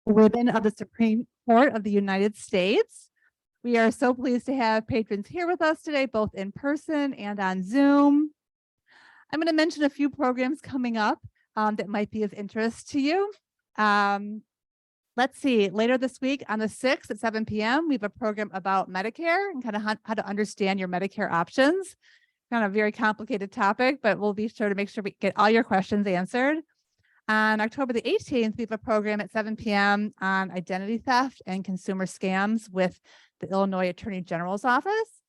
women of the Supreme Court of the United States. We are so pleased to have patrons here with us today, both in person and on Zoom. I'm going to mention a few programs coming up that might be of interest to you. Let's see, later this week on the 6th at 7 p.m., we have a program about Medicare and kind of how to understand your Medicare options. Kind of a very complicated topic, but we'll be sure to make sure we get all your questions answered. On October the 18th, we have a program at 7 p.m. on identity theft and consumer scams with the Illinois Attorney General's office.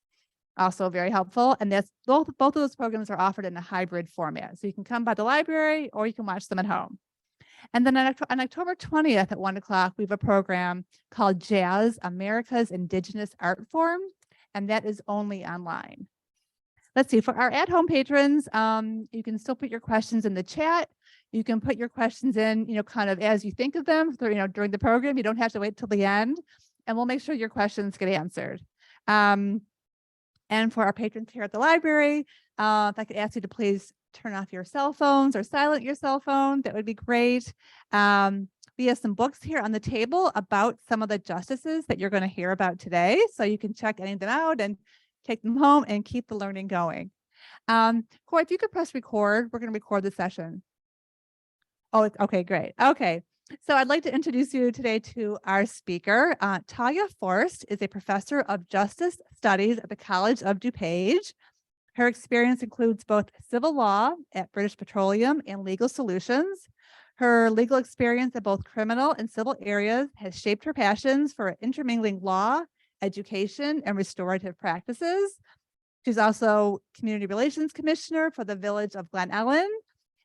Also very helpful. And that's both of those programs are offered in a hybrid format. So you can come by the library or you can watch them at home. And then on October 20th at 1 o'clock, we have a program called Jazz, America's Indigenous Art Form, and that is only online. Let's see, for our at-home patrons, you can still put your questions in the chat. You can put your questions in, kind of as you think of them, during the program. You don't have to wait till the end, and we'll make sure your questions get answered. And for our patrons here at the library, if I could ask you to please turn off your cell phones or silent your cell phone, that would be great. We have some books here on the table about some of the justices that you're going to hear about today, so you can check any of them out and take them home and keep the learning going. Corey, if you could press record, we're going to record the session. Oh, okay, great. Okay, so I'd like to introduce you today to our speaker. Tauya Forst is a professor of justice studies at the College of DuPage. Her experience includes both civil law at British Petroleum and legal solutions. Her legal experience in both criminal and civil areas has shaped her passions for intermingling law, education, and restorative practices. She's also Community Relations Commissioner for the Village of Glen Ellen,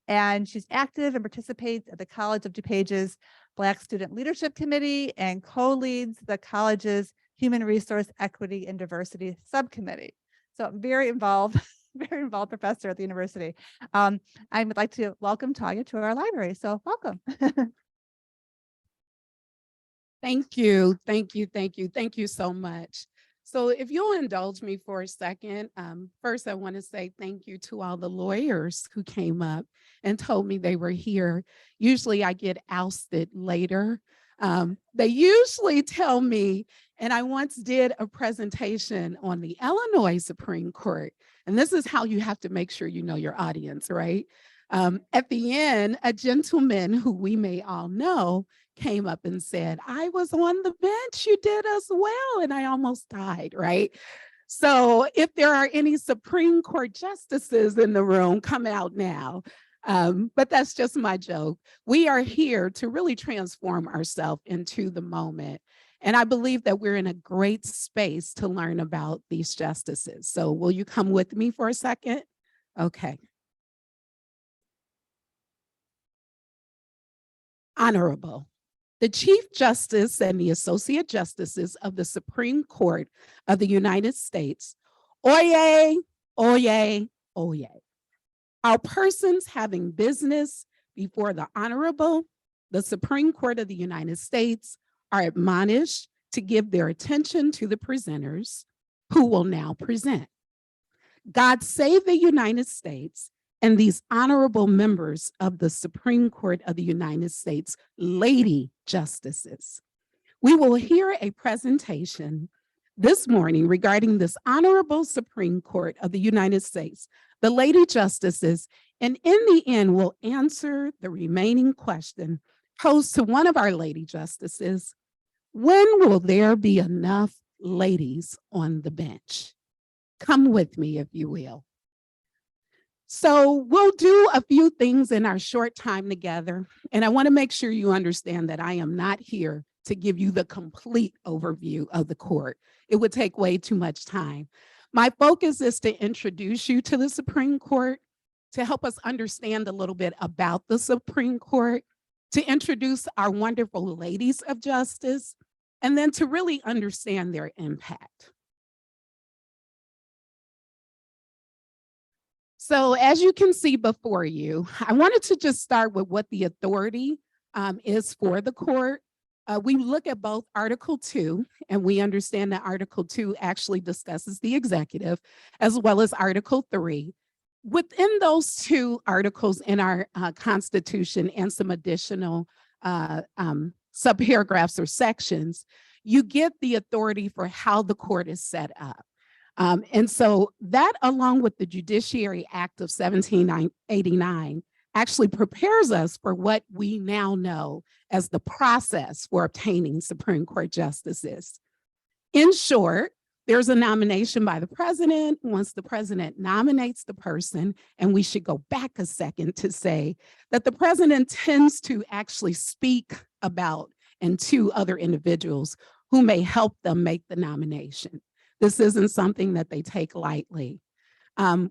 and she's active and participates at the College of DuPage's Black Student Leadership Committee and co-leads the college's Human Resource Equity and Diversity Subcommittee. So very involved professor at the university. I would like to welcome Tauya to our library. So welcome. Thank you. Thank you so much. So if you'll indulge me for a second, first I want to say thank you to all the lawyers who came up and told me they were here. Usually I get ousted later. They usually tell me, and I once did a presentation on the Illinois Supreme Court, and this is how you have to make sure you know your audience, right? At the end, a gentleman who we may all know came up and said, I was on the bench, you did as well, and I almost died, right? So if there are any Supreme Court justices in the room, come out now. But that's just my joke. We are here to really transform ourselves into the moment. And I believe that we're in a great space to learn about these justices. So will you come with me for a second? Okay. Honorable. The Chief Justice and the Associate Justices of the Supreme Court of the United States, oyez, oyez, oyez, are persons having business before the Honorable, the Supreme Court of the United States, are admonished to give their attention to the presenters who will now present. God save the United States and these honorable members of the Supreme Court of the United States, lady justices. We will hear a presentation this morning regarding this honorable Supreme Court of the United States, the lady justices, and in the end, we'll answer the remaining question posed to one of our lady justices: when will there be enough ladies on the bench? Come with me, if you will. So we'll do a few things in our short time together, and I want to make sure you understand that I am not here to give you the complete overview of the court. It would take way too much time. My focus is to introduce you to the Supreme Court, to help us understand a little bit about the Supreme Court, to introduce our wonderful ladies of justice, and then to really understand their impact. So as you can see before you, I wanted to just start with what the authority is for the court. We look at both Article 2, and we understand that Article 2 actually discusses the executive, as well as Article 3. Within those two articles in our Constitution and some additional subparagraphs or sections, you get the authority for how the court is set up. And so that, along with the Judiciary Act of 1789, actually prepares us for what we now know as the process for obtaining Supreme Court justices. In short, there's a nomination by the president. Once the president nominates the person, and we should go back a second to say that the president tends to actually speak about and to other individuals who may help them make the nomination. This isn't something that they take lightly.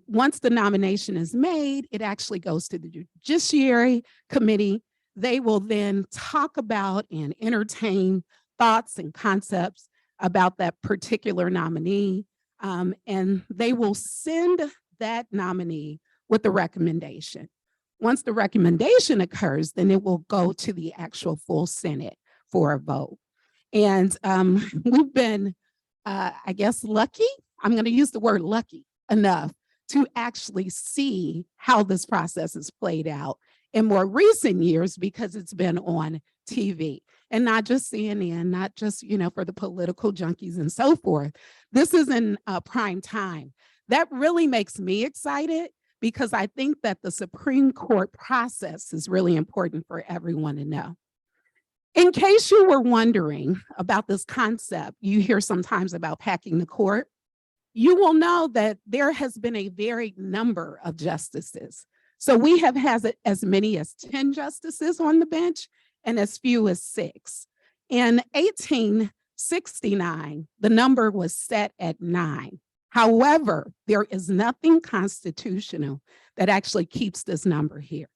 Once the nomination is made, it actually goes to the Judiciary Committee. They will then talk about and entertain thoughts and concepts about that particular nominee, and they will send that nominee with the recommendation. Once the recommendation occurs, then it will go to the actual full Senate for a vote. And we've been, I guess, lucky. I'm going to use the word lucky enough to actually see how this process is played out in more recent years, because it's been on TV, and not just CNN, not just, for the political junkies and so forth. This is in prime time. That really makes me excited, because I think that the Supreme Court process is really important for everyone to know. In case you were wondering about this concept, you hear sometimes about packing the court. You will know that there has been a varied number of justices. So we have had as many as 10 justices on the bench and as few as 6. In 1869, the number was set at 9. However, there is nothing constitutional that actually keeps this number here.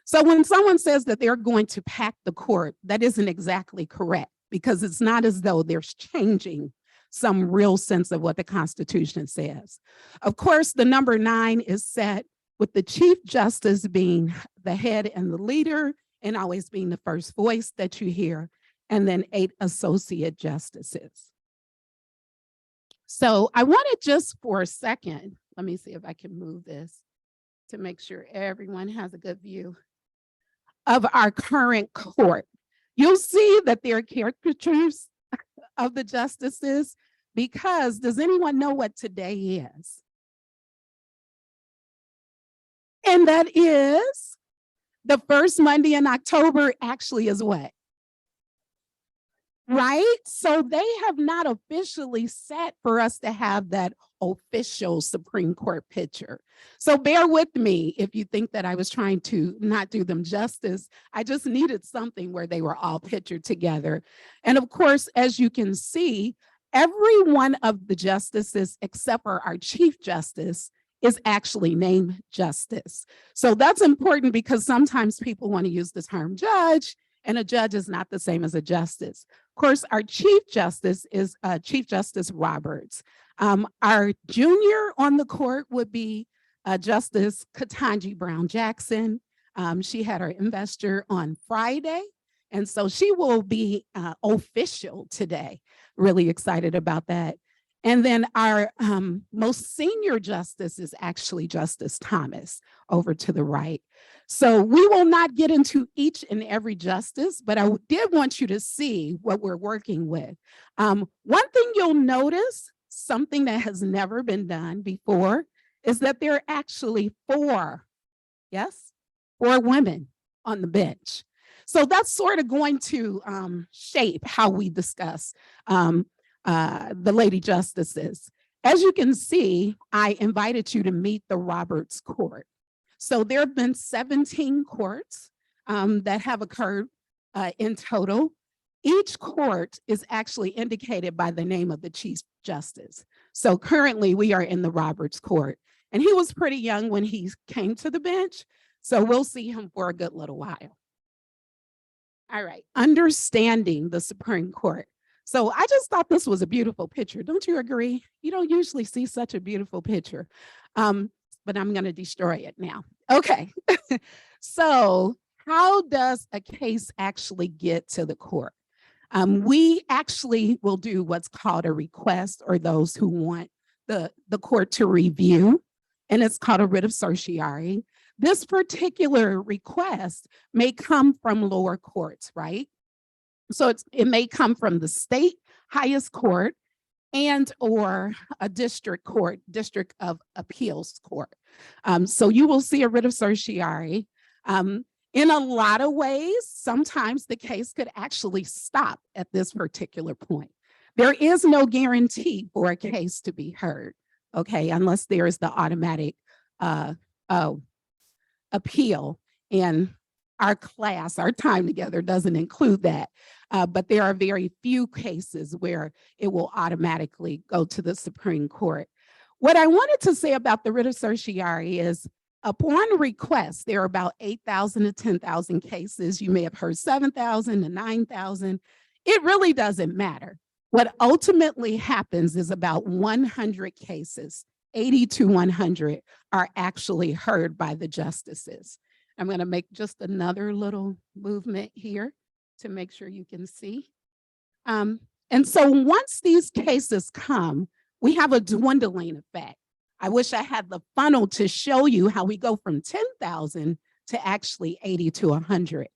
So when someone says that they're going to pack the court, that isn't exactly correct, because it's not as though there's changing some real sense of what the Constitution says. Of course, the number 9 is set with the Chief Justice being the head and the leader, and always being the first voice that you hear, and then 8 associate justices. So I wanted just for a second, let me see if I can move this to make sure everyone has a good view of our current court. You'll see that there are caricatures of the justices, because does anyone know what today is? And that is the first Monday in October. Actually is what? Right? So they have not officially set for us to have that official Supreme Court picture. So bear with me if you think that I was trying to not do them justice. I just needed something where they were all pictured together. And of course, as you can see, every one of the justices except for our Chief Justice is actually named Justice. So that's important, because sometimes people want to use the term judge, and a judge is not the same as a justice. Of course, our Chief Justice is Chief Justice Roberts. Our junior on the court would be Justice Ketanji Brown Jackson. She had her investor on Friday, and so she will be official today. Really excited about that. And then our most senior justice is actually Justice Thomas over to the right. So we will not get into each and every justice, but I did want you to see what we're working with. One thing you'll notice, something that has never been done before, is that there are actually 4 women on the bench. So that's sort of going to shape how we discuss the lady justices. As you can see, I invited you to meet the Roberts Court. So there have been 17 courts that have occurred in total. Each court is actually indicated by the name of the Chief Justice. So currently we are in the Roberts Court, and he was pretty young when he came to the bench. So we'll see him for a good little while. All right, understanding the Supreme Court. So I just thought this was a beautiful picture. Don't you agree? You don't usually see such a beautiful picture, but I'm going to destroy it now. Okay, so how does a case actually get to the court? We actually will do what's called a request, or those who want the court to review, and it's called a writ of certiorari. This particular request may come from lower courts, right? So it may come from the state highest court and or a district court, district of appeals court. So you will see a writ of certiorari. In a lot of ways, sometimes the case could actually stop at this particular point. There is no guarantee for a case to be heard, okay, unless there is the automatic appeal. And our class, our time together doesn't include that. But there are very few cases where it will automatically go to the Supreme Court. What I wanted to say about the writ of certiorari is, upon request, there are about 8,000 to 10,000 cases. You may have heard 7,000 to 9,000. It really doesn't matter. What ultimately happens is about 100 cases, 80 to 100, are actually heard by the justices. I'm going to make just another little movement here to make sure you can see. And so once these cases come, we have a dwindling effect. I wish I had the funnel to show you how we go from 10,000 to actually 80 to 100.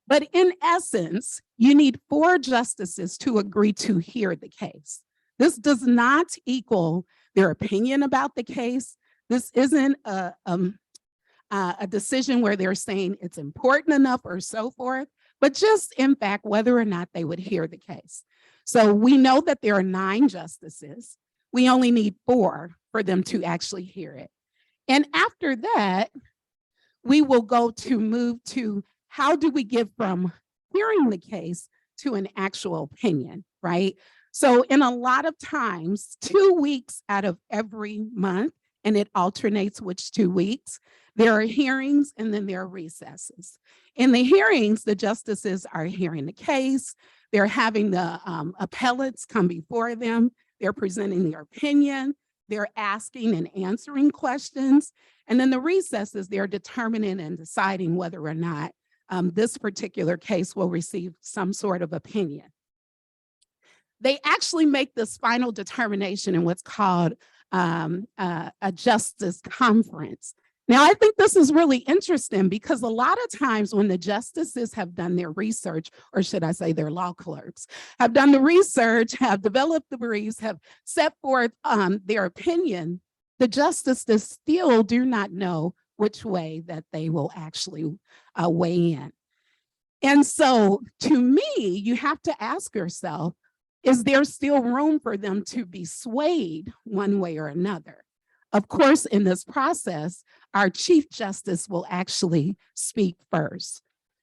But in essence, you need 4 justices to agree to hear the case. This does not equal their opinion about the case. This isn't a decision where they're saying it's important enough or so forth, but just in fact, whether or not they would hear the case. So we know that there are 9 justices. We only need 4 for them to actually hear it. And after that, we will move to how do we get from hearing the case to an actual opinion, right? So in a lot of times, 2 weeks out of every month, and it alternates which 2 weeks, there are hearings and then there are recesses. In the hearings, the justices are hearing the case. They're having the appellates come before them. They're presenting their opinion. They're asking and answering questions. And then the recesses, they're determining and deciding whether or not this particular case will receive some sort of opinion. They actually make this final determination in what's called a justice conference. Now, I think this is really interesting because a lot of times when the justices have done their research, or should I say their law clerks, have done the research, have developed the briefs, have set forth their opinion, the justices still do not know which way that they will actually weigh in. And so to me, you have to ask yourself, is there still room for them to be swayed one way or another? Of course, in this process, our Chief Justice will actually speak first.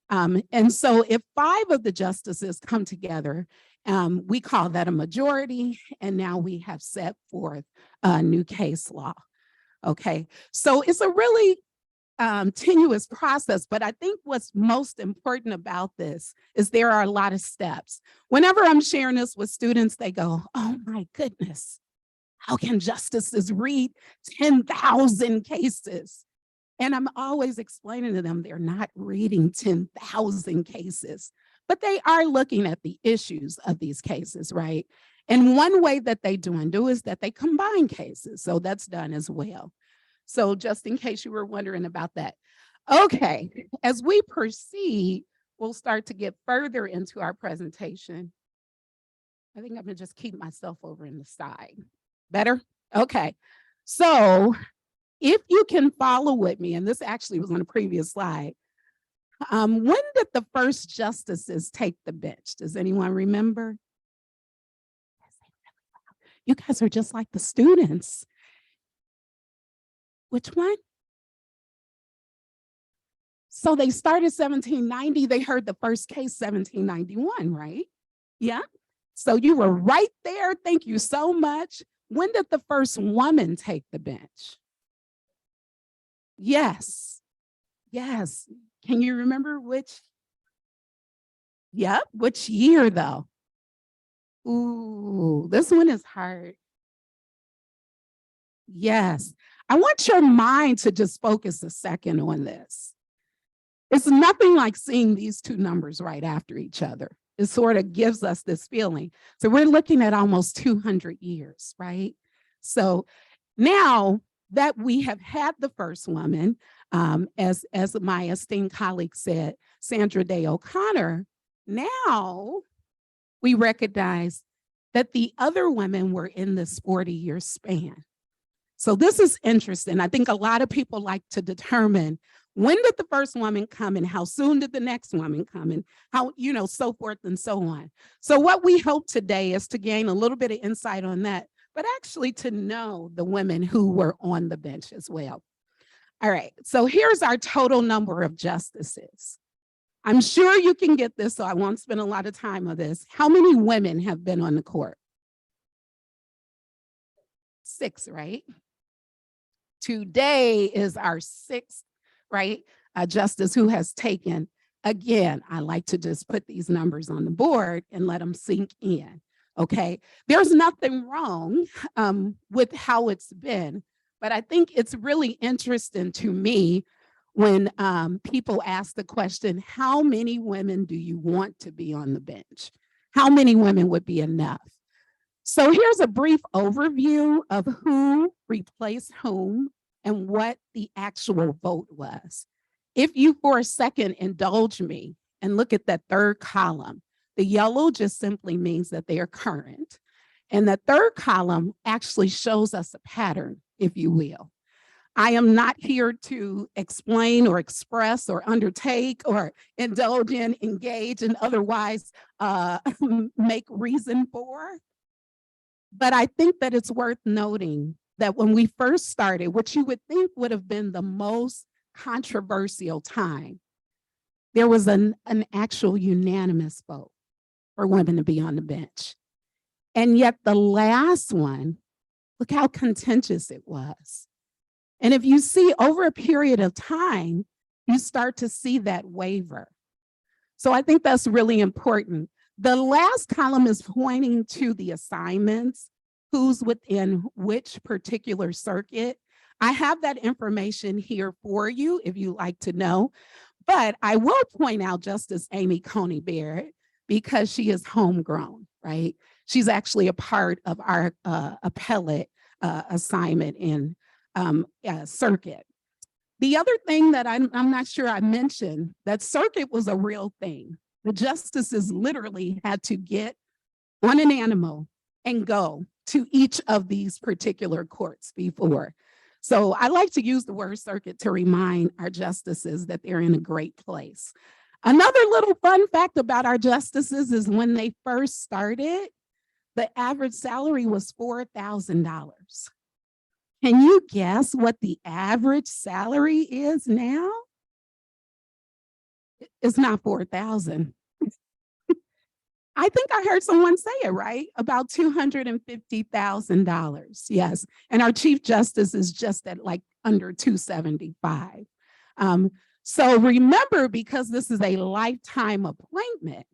And so if 5 of the justices come together, we call that a majority, and now we have set forth a new case law. Okay, so it's a really tenuous process, but I think what's most important about this is there are a lot of steps. Whenever I'm sharing this with students, they go, oh my goodness, how can justices read 10,000 cases? And I'm always explaining to them they're not reading 10,000 cases, but they are looking at the issues of these cases, right? And one way that they do is that they combine cases. So that's done as well. So just in case you were wondering about that. Okay, as we proceed, we'll start to get further into our presentation. I think I'm gonna just keep myself over in the side. Better? Okay, so if you can follow with me, and this actually was on a previous slide, when did the first justices take the bench? Does anyone remember? You guys are just like the students. Which one? So they started 1790, they heard the first case 1791, right? Yeah, so you were right there, thank you so much. When did the first woman take the bench? Yes, yes. Can you remember which? Yep, which year though? Ooh, this one is hard. Yes, I want your mind to just focus a second on this. It's nothing like seeing these 2 numbers right after each other. It sort of gives us this feeling. So we're looking at almost 200 years, right? So now that we have had the first woman, as my esteemed colleague said, Sandra Day O'Connor, Now we recognize that the other women were in this 40-year span. So this is interesting. I think a lot of people like to determine when did the first woman come and how soon did the next woman come and how, so forth and so on. So what we hope today is to gain a little bit of insight on that, but actually to know the women who were on the bench as well. All right, so here's our total number of justices. I'm sure you can get this, so I won't spend a lot of time on this. How many women have been on the court? 6, right? Today is our 6th, right, justice who has taken. Again, I like to just put these numbers on the board and let them sink in, okay? There's nothing wrong with how it's been, but I think it's really interesting to me when people ask the question, how many women do you want to be on the bench? How many women would be enough? So here's a brief overview of who replaced whom and what the actual vote was. If you for a second indulge me and look at that third column, the yellow just simply means that they are current. And the third column actually shows us a pattern, if you will. I am not here to explain or express or undertake or indulge in, engage, and otherwise make reason for. But I think that it's worth noting that when we first started, what you would think would have been the most controversial time, there was an actual unanimous vote for women to be on the bench. And yet the last one, look how contentious it was. And if you see over a period of time, you start to see that waver. So I think that's really important. The last column is pointing to the assignments, who's within which particular circuit. I have that information here for you if you like to know, but I will point out Justice Amy Coney Barrett because she is homegrown, right? She's actually a part of our appellate assignment in circuit. The other thing that I'm not sure I mentioned, that circuit was a real thing. The justices literally had to get on an animal and go to each of these particular courts before. So I like to use the word circuit to remind our justices that they're in a great place. Another little fun fact about our justices is when they first started, the average salary was $4,000. Can you guess what the average salary is now? It's not 4,000. I think I heard someone say it, right? About $250,000, yes. And our Chief Justice is just at like under 275. So remember, because this is a lifetime appointment,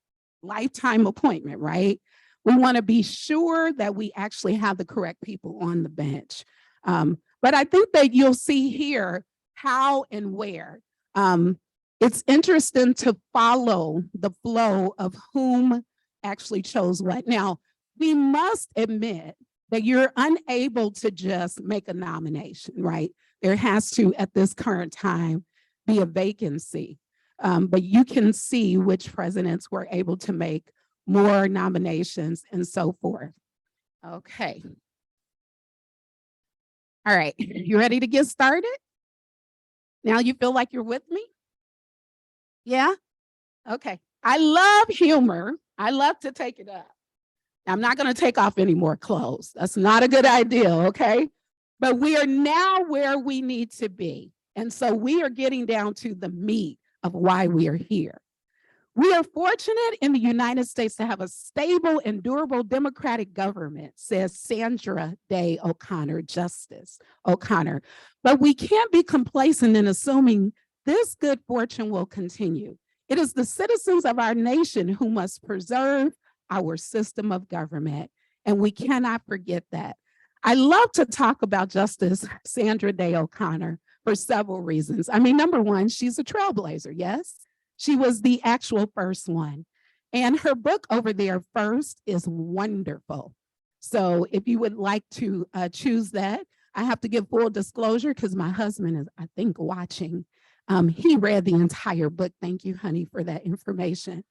right? We want to be sure that we actually have the correct people on the bench. But I think that you'll see here how and where. It's interesting to follow the flow of whom actually chose what. Now, we must admit that you're unable to just make a nomination, right? There has to, at this current time, be a vacancy. But you can see which presidents were able to make more nominations and so forth. Okay. All right, you ready to get started? Now you feel like you're with me? Yeah? Okay. I love humor. I love to take it up. I'm not going to take off any more clothes. That's not a good idea, okay? But we are now where we need to be. And so we are getting down to the meat of why we are here. We are fortunate in the United States to have a stable and durable democratic government, says Sandra Day O'Connor, Justice O'Connor. But we can't be complacent in assuming this good fortune will continue. It is the citizens of our nation who must preserve our system of government, and we cannot forget that. I love to talk about Justice Sandra Day O'Connor for several reasons. I mean, number one, she's a trailblazer, yes? She was the actual first one. And her book over there, First, is wonderful. So if you would like to choose that, I have to give full disclosure because my husband is, I think, watching. He read the entire book. Thank you, honey, for that information.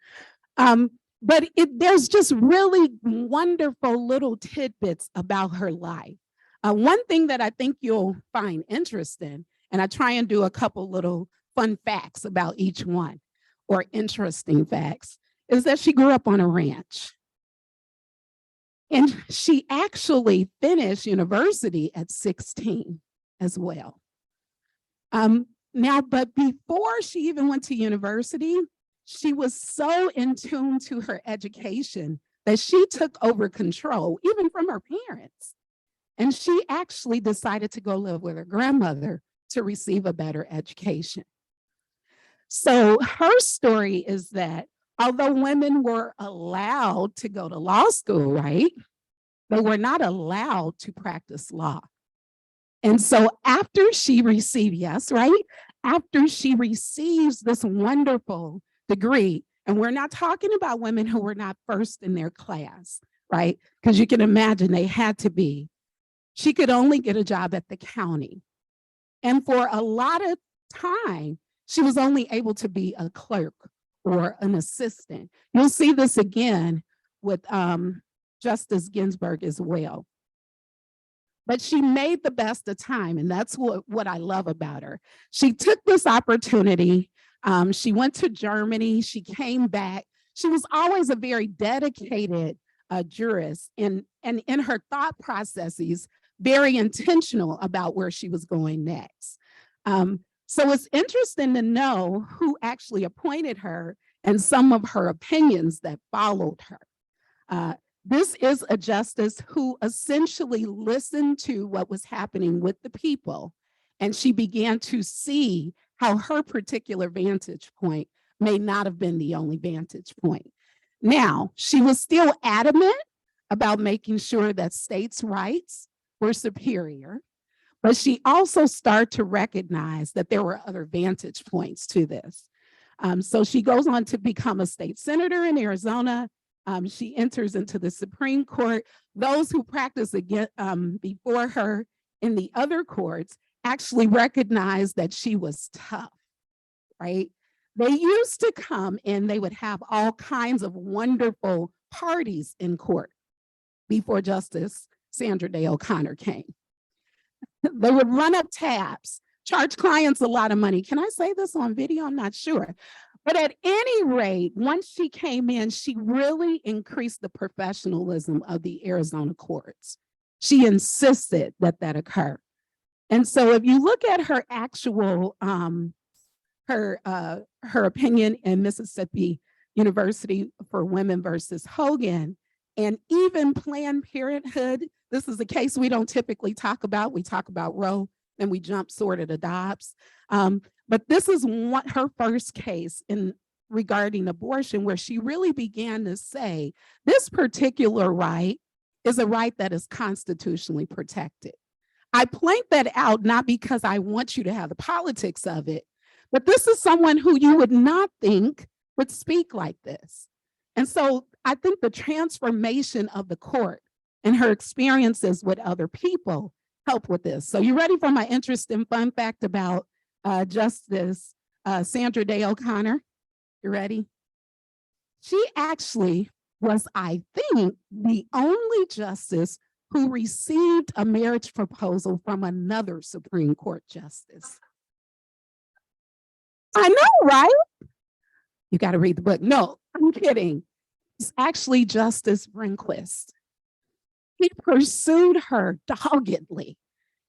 There's just really wonderful little tidbits about her life. One thing that I think you'll find interesting, and I try and do a couple little fun facts about each one, or interesting facts, is that she grew up on a ranch. And she actually finished university at 16 as well. But before she even went to university, she was so in tune to her education that she took over control, even from her parents. And she actually decided to go live with her grandmother to receive a better education. So her story is that although women were allowed to go to law school, right, they were not allowed to practice law. And so after she received, after she receives this wonderful degree, and we're not talking about women who were not first in their class, right? Because you can imagine they had to be. She could only get a job at the county. And for a lot of time, she was only able to be a clerk or an assistant. You'll see this again with Justice Ginsburg as well. But she made the best of time, and that's what I love about her. She took this opportunity. She went to Germany. She came back. She was always a very dedicated jurist, and in her thought processes, very intentional about where she was going next. So it's interesting to know who actually appointed her and some of her opinions that followed her. This is a justice who essentially listened to what was happening with the people, and she began to see how her particular vantage point may not have been the only vantage point. Now, she was still adamant about making sure that states' rights were superior, but she also started to recognize that there were other vantage points to this. So she goes on to become a state senator in Arizona. She enters into the Supreme Court. Those who practiced before her in the other courts actually recognized that she was tough, right? They used to come and they would have all kinds of wonderful parties in court before Justice Sandra Day O'Connor came. They would run up tabs, charge clients a lot of money. Can I say this on video? I'm not sure. But at any rate, once she came in, she really increased the professionalism of the Arizona courts. She insisted that that occur. And so if you look at her actual, her opinion in Mississippi University for Women versus Hogan, and even Planned Parenthood, this is a case we don't typically talk about. We talk about Roe, and we jump sort of to Dobbs. But this is her first case regarding abortion, where she really began to say, this particular right is a right that is constitutionally protected. I point that out not because I want you to have the politics of it, but this is someone who you would not think would speak like this. And so I think the transformation of the court and her experiences with other people help with this. So you ready for my interesting fun fact about Justice Sandra Day O'Connor? You ready? She actually was, I think, the only justice who received a marriage proposal from another Supreme Court justice. I know, right? You got to read the book. No, I'm kidding. It's actually Justice Rehnquist. He pursued her doggedly.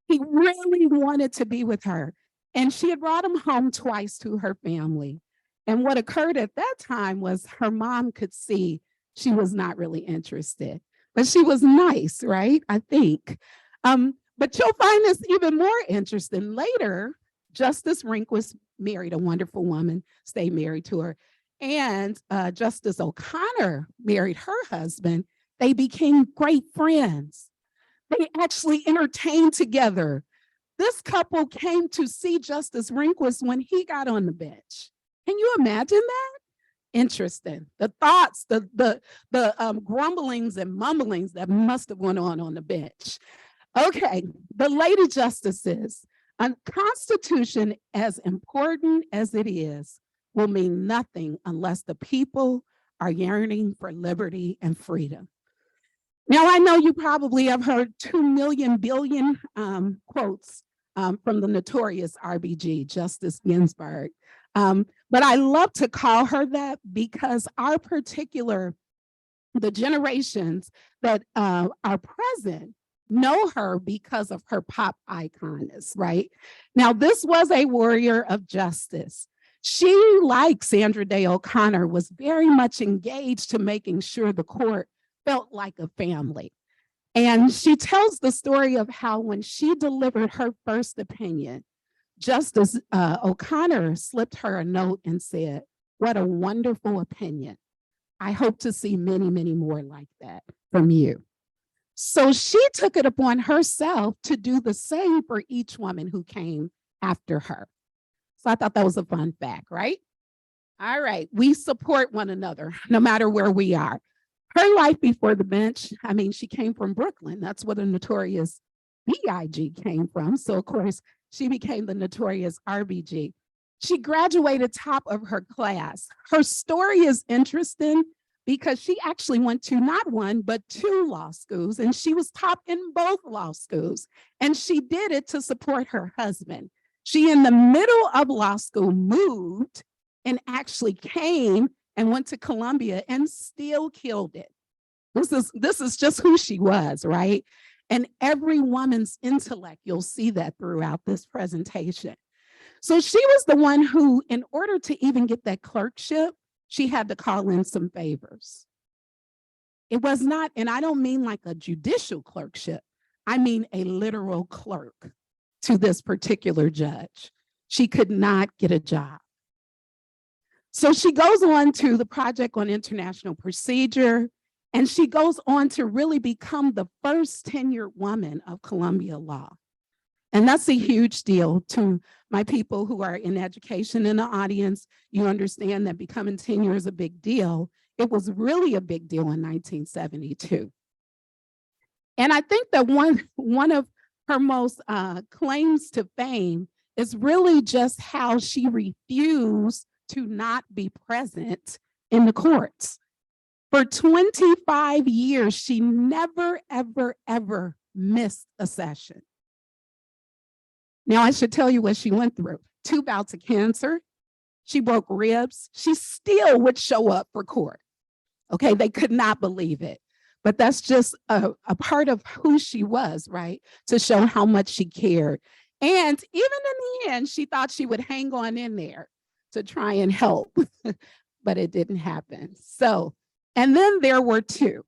He really wanted to be with her. And she had brought him home twice to her family. And what occurred at that time was her mom could see she was not really interested. But she was nice, right? I think. But you'll find this even more interesting. Later, Justice Rehnquist married a wonderful woman, stayed married to her. And Justice O'Connor married her husband. They became great friends. They actually entertained together. This couple came to see Justice Rehnquist when he got on the bench. Can you imagine that? Interesting. The thoughts, the grumblings and mumblings that must have went on the bench. Okay, the lady justices. A constitution, as important as it is, will mean nothing unless the people are yearning for liberty and freedom. Now, I know you probably have heard 2 billion quotes from the notorious RBG, Justice Ginsburg. But I love to call her that because the generations that are present know her because of her pop iconness, right? Now, this was a warrior of justice. She, like Sandra Day O'Connor, was very much engaged to making sure the court felt like a family. And she tells the story of how when she delivered her first opinion, Justice O'Connor slipped her a note and said, "What a wonderful opinion. I hope to see many, many more like that from you." So she took it upon herself to do the same for each woman who came after her. So I thought that was a fun fact, right? All right, we support one another no matter where we are. Her life before the bench, I mean, she came from Brooklyn. That's where the notorious BIG came from. So of course, she became the notorious RBG. She graduated top of her class. Her story is interesting because she actually went to not one, but 2 law schools, and she was top in both law schools. And she did it to support her husband. She, in the middle of law school, moved and actually came and went to Columbia and still killed it. This is just who she was, right? And every woman's intellect, you'll see that throughout this presentation. So she was the one who, in order to even get that clerkship, she had to call in some favors. It was not, and I don't mean like a judicial clerkship, I mean a literal clerk to this particular judge. She could not get a job. So she goes on to the Project on International Procedure, and she goes on to really become the first tenured woman of Columbia law. And that's a huge deal. To my people who are in education in the audience, you understand that becoming tenure is a big deal. It was really a big deal in 1972. And I think that one of her most claims to fame is really just how she refused to not be present in the courts. For 25 years, she never, ever, ever missed a session. Now, I should tell you what she went through. 2 bouts of cancer. She broke ribs. She still would show up for court. Okay, they could not believe it. But that's just a part of who she was, right? To show how much she cared. And even in the end, she thought she would hang on in there to try and help, but it didn't happen. So, and then there were 2.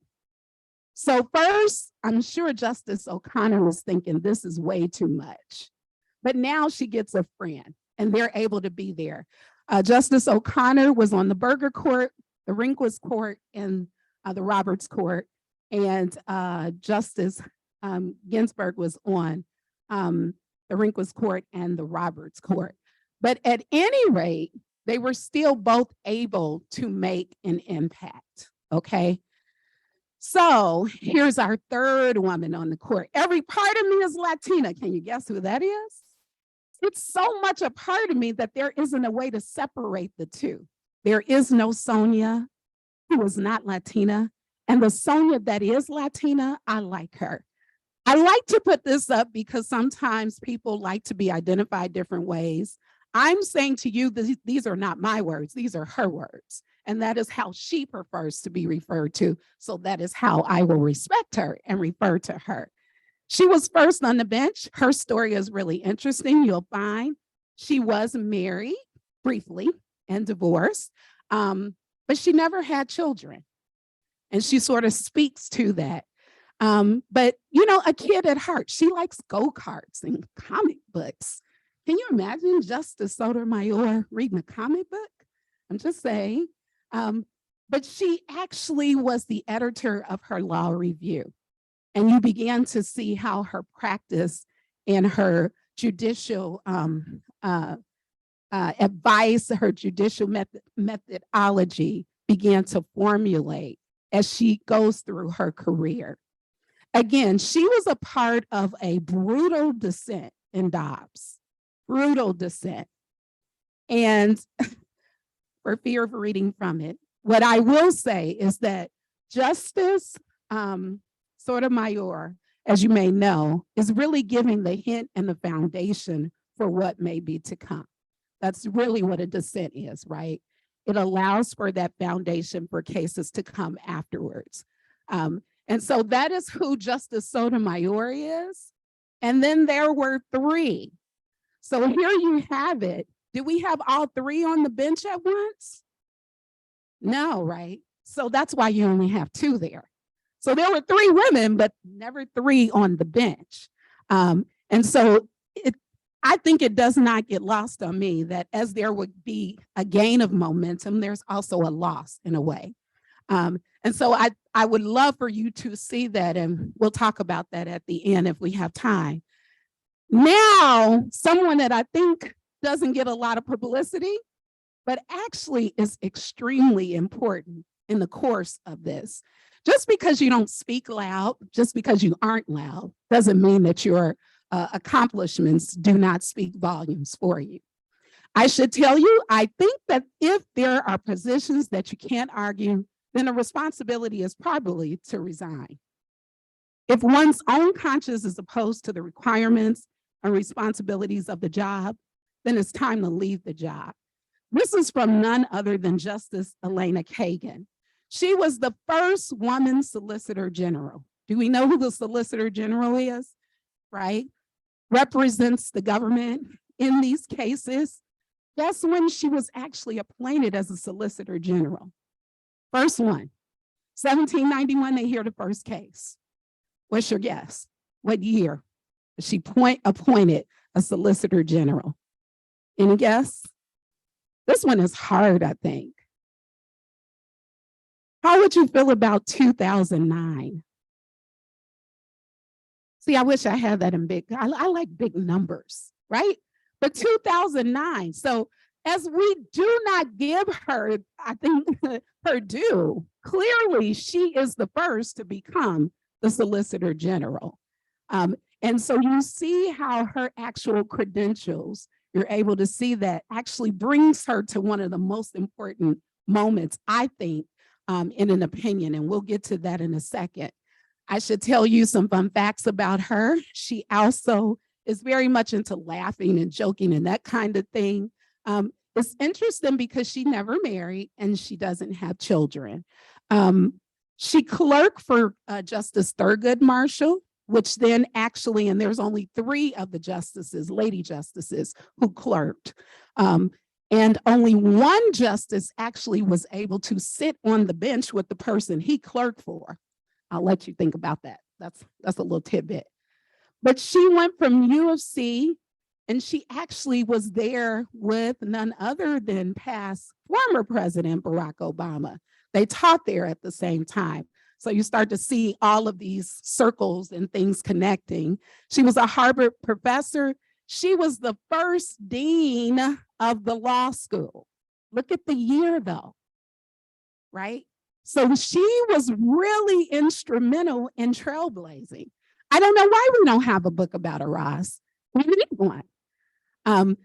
So first, I'm sure Justice O'Connor was thinking this is way too much. But now she gets a friend and they're able to be there. Justice O'Connor was on the Berger Court, the Rehnquist Court, and the Roberts Court. And Justice Ginsburg was on the Rehnquist Court and the Roberts Court. But at any rate, they were still both able to make an impact, okay? So here's our 3rd woman on the court. Every part of me is Latina. Can you guess who that is? It's so much a part of me that there isn't a way to separate the 2. There is no Sonia who is not Latina. And the Sonia that is Latina, I like her. I like to put this up because sometimes people like to be identified different ways. I'm saying to you, these are not my words, these are her words. And that is how she prefers to be referred to. So that is how I will respect her and refer to her. She was first on the bench. Her story is really interesting. You'll find she was married briefly and divorced, but she never had children. And she sort of speaks to that. But, you know, a kid at heart, she likes go-karts and comic books. Can you imagine Justice Sotomayor reading a comic book? I'm just saying. But she actually was the editor of her law review. And you began to see how her practice and her judicial advice, her judicial methodology began to formulate as she goes through her career. Again, she was a part of a brutal dissent in Dobbs, brutal dissent. And for fear of reading from it, What I will say is that Justice Sotomayor, as you may know, is really giving the hint and the foundation for what may be to come. That's really what a dissent is, right? It allows for that foundation for cases to come afterwards. And so that is who Justice Sotomayor is. And then there were three. So here you have it. Did we have all three on the bench at once? No, right? So that's why you only have two there. So there were three women, but never three on the bench. And so I think it does not get lost on me that as there would be a gain of momentum, there's also a loss in a way. And so I would love for you to see that, and we'll talk about that at the end if we have time. Now, someone that I think doesn't get a lot of publicity, but actually is extremely important in the course of this. Just because you don't speak loud, just because you aren't loud, doesn't mean that your accomplishments do not speak volumes for you. I should tell you, I think that if there are positions that you can't argue, then the responsibility is probably to resign. If one's own conscience is opposed to the requirements and responsibilities of the job, then it's time to leave the job. This is from none other than Justice Elena Kagan. She was the first woman Solicitor General. Do we know who the Solicitor General is? Right? Represents the government in these cases. That's when she was actually appointed as a Solicitor General. First one, 1791, they hear the first case. What's your guess? What year she appointed a Solicitor General? Any guess? This one is hard, I think. How would you feel about 2009? See, I wish I had that in big, I like big numbers, right? But 2009, so as we do not give her, I think, her due, clearly she is the first to become the Solicitor General. And so you see how her actual credentials, you're able to see that actually brings her to one of the most important moments, I think, in an opinion, and we'll get to that in a second. I should tell you some fun facts about her. She also is very much into laughing and joking and that kind of thing. It's interesting because she never married and she doesn't have children. She clerked for Justice Thurgood Marshall, which then actually, and there's only three of the justices, lady justices, who clerked. And only one justice actually was able to sit on the bench with the person he clerked for. I'll let you think about that. That's a little tidbit. But she went from U of C, and she actually was there with none other than past former President Barack Obama. They taught there at the same time. So you start to see all of these circles and things connecting. She was a Harvard professor. She was the first dean of the law school. Look at the year though, right? So she was really instrumental in trailblazing. I don't know why we don't have a book about her, Ross. We need one.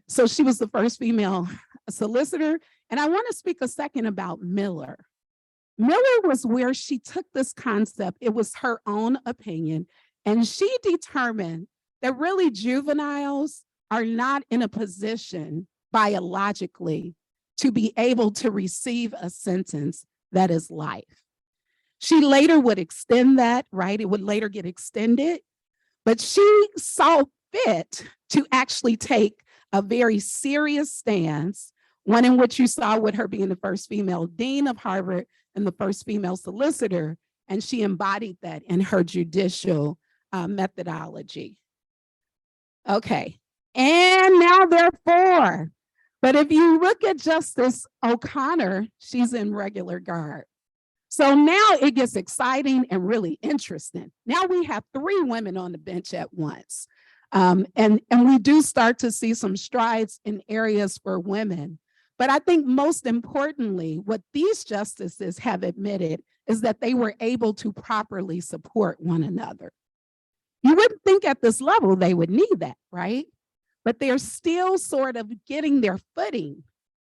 So she was the first female solicitor. And I want to speak a second about Miller. Miller was where she took this concept. It was her own opinion. And she determined that really juveniles are not in a position biologically to be able to receive a sentence that is life. She later would extend that, right? It would later get extended, but she saw fit to actually take a very serious stance, one in which you saw with her being the first female dean of Harvard and the first female solicitor, and she embodied that in her judicial methodology. Okay, and now there are four. But if you look at Justice O'Connor, she's in regular guard. So now it gets exciting and really interesting. Now we have three women on the bench at once. And we do start to see some strides in areas for women. But I think most importantly, what these justices have admitted is that they were able to properly support one another. You wouldn't think at this level they would need that, right? But they're still sort of getting their footing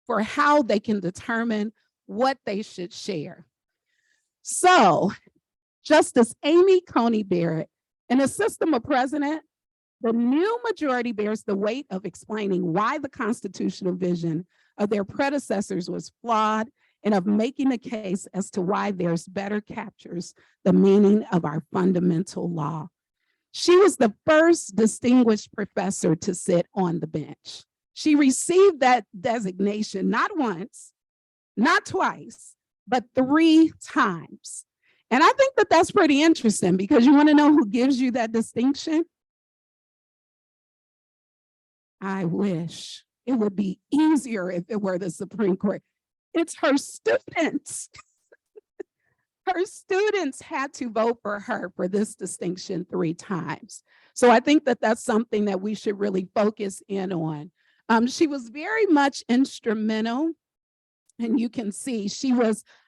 for how they can determine what they should share. So Justice Amy Coney Barrett, in a system of precedent, the new majority bears the weight of explaining why the constitutional vision of their predecessors was flawed and of making a case as to why theirs better captures the meaning of our fundamental law. She was the first distinguished professor to sit on the bench. She received that designation not once, not twice, but 3 times. And I think that that's pretty interesting, because you want to know who gives you that distinction? I wish it would be easier if it were the Supreme Court. It's her students. Her students had to vote for her for this distinction 3 times. So I think that that's something that we should really focus in on. She was very much instrumental, and you can see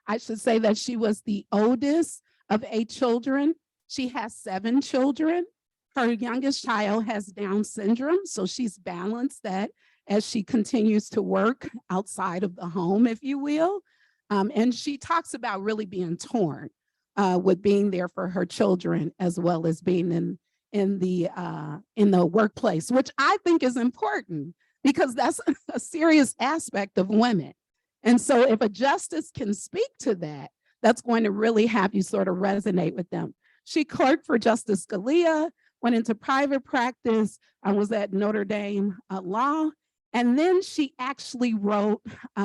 I should say that she was the oldest of 8 children. She has 7 children. Her youngest child has Down syndrome, so she's balanced that as she continues to work outside of the home, if you will. And she talks about really being torn with being there for her children, as well as being in the workplace, which I think is important, because that's a serious aspect of women. And so if a justice can speak to that, that's going to really have you sort of resonate with them. She clerked for Justice Scalia, went into private practice, was at Notre Dame Law, and then she actually wrote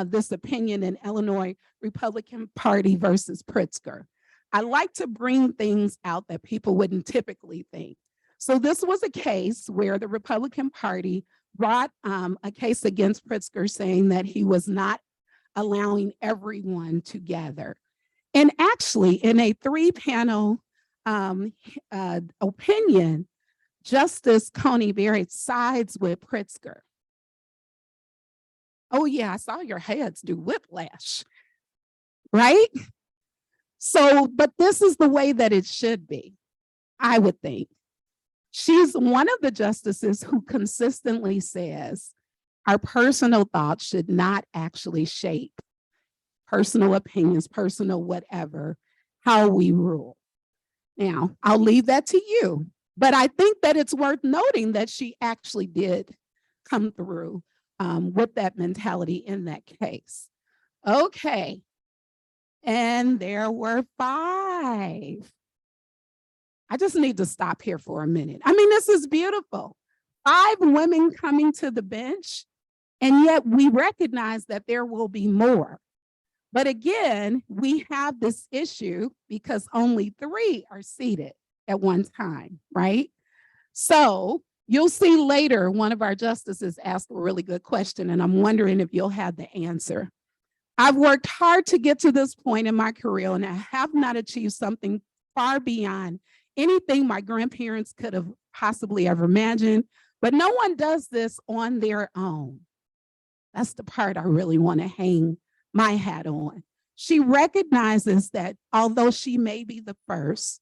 this opinion in Illinois Republican Party versus Pritzker. I like to bring things out that people wouldn't typically think. So this was a case where the Republican Party brought a case against Pritzker, saying that he was not allowing everyone to gather. And actually, in a 3-panel opinion, Justice Coney Barrett sides with Pritzker. Oh yeah, I saw your heads do whiplash, right? So, but this is the way that it should be, I would think. She's one of the justices who consistently says our personal thoughts should not actually shape personal opinions, personal whatever, how we rule. Now, I'll leave that to you, but I think that it's worth noting that she actually did come through with that mentality in that case. Okay, and there were 5. I just need to stop here for a minute. I mean, this is beautiful. 5 women coming to the bench, and yet we recognize that there will be more. But again, we have this issue because only 3 are seated at one time, right? So you'll see later, one of our justices asked a really good question, and I'm wondering if you'll have the answer. I've worked hard to get to this point in my career, and I have not achieved something far beyond anything my grandparents could have possibly ever imagined, but no one does this on their own. That's the part I really want to hang my hat on. She recognizes that although she may be the first,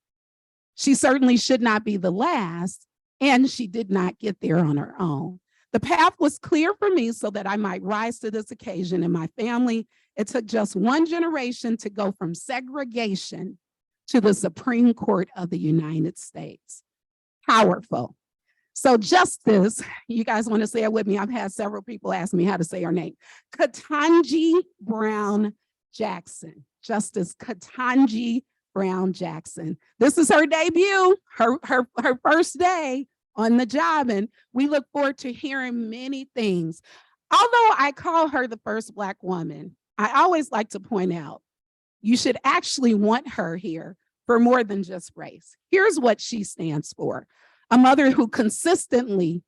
she certainly should not be the last, and she did not get there on her own. The path was clear for me so that I might rise to this occasion. In my family, it took just 1 generation to go from segregation to the Supreme Court of the United States. Powerful. So Justice, you guys want to say it with me? I've had several people ask me how to say her name. Ketanji Brown Jackson. Justice Ketanji Brown Jackson. This is her debut, her first day on the job, and we look forward to hearing many things. Although I call her the first Black woman, I always like to point out, you should actually want her here for more than just race. Here's what she stands for. A mother who consistently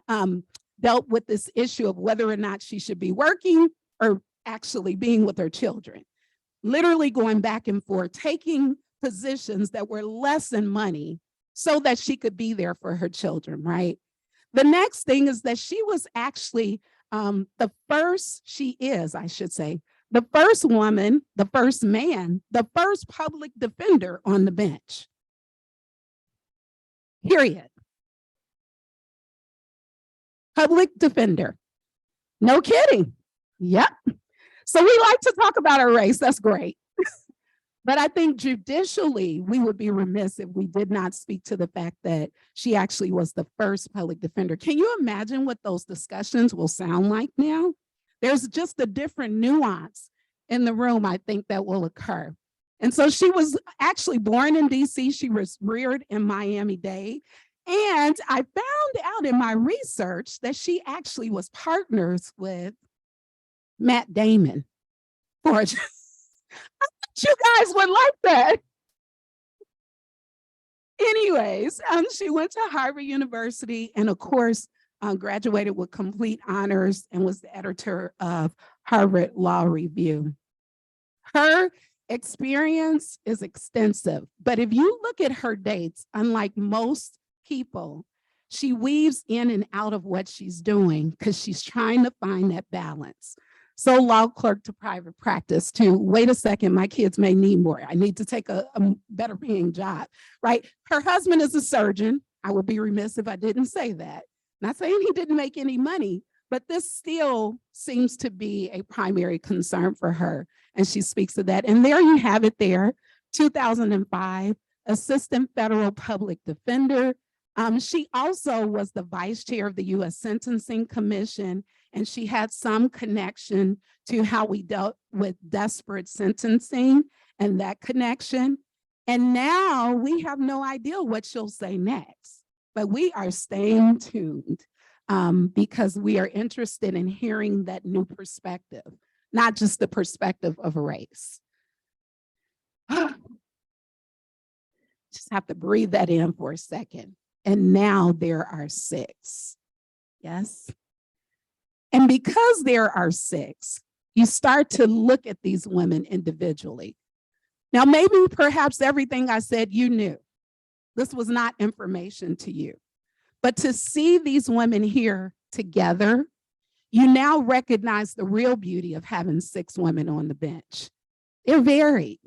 dealt with this issue of whether or not she should be working or actually being with her children. Literally going back and forth, taking positions that were less than money so that she could be there for her children, right? The next thing is that she was actually the first woman, the first man, the first public defender on the bench. Period. Public defender. No kidding. Yep. So we like to talk about her race. That's great. But I think judicially, we would be remiss if we did not speak to the fact that she actually was the first public defender. Can you imagine what those discussions will sound like now? There's just a different nuance in the room, I think, that will occur. And so she was actually born in DC. She was reared in Miami-Dade. And I found out in my research that she actually was partners with Matt Damon. For you guys would like that. Anyways, she went to Harvard University and of course, graduated with complete honors and was the editor of Harvard Law Review. Her experience is extensive, but if you look at her dates, unlike most people, she weaves in and out of what she's doing because she's trying to find that balance. So law clerk to private practice to, wait a second, my kids may need more. I need to take a better paying job, right? Her husband is a surgeon. I would be remiss if I didn't say that. Not saying he didn't make any money, but this still seems to be a primary concern for her. And she speaks of that. And there you have it there, 2005, Assistant Federal Public Defender. She also was the vice chair of the U.S. Sentencing Commission, and she had some connection to how we dealt with desperate sentencing and that connection. And now we have no idea what she'll say next, but we are staying tuned because we are interested in hearing that new perspective, not just the perspective of race. Just have to breathe that in for a second. And now there are 6. Yes. And because there are 6, you start to look at these women individually. Now, maybe perhaps everything I said you knew. This was not information to you. But to see these women here together, you now recognize the real beauty of having 6 women on the bench. They're varied.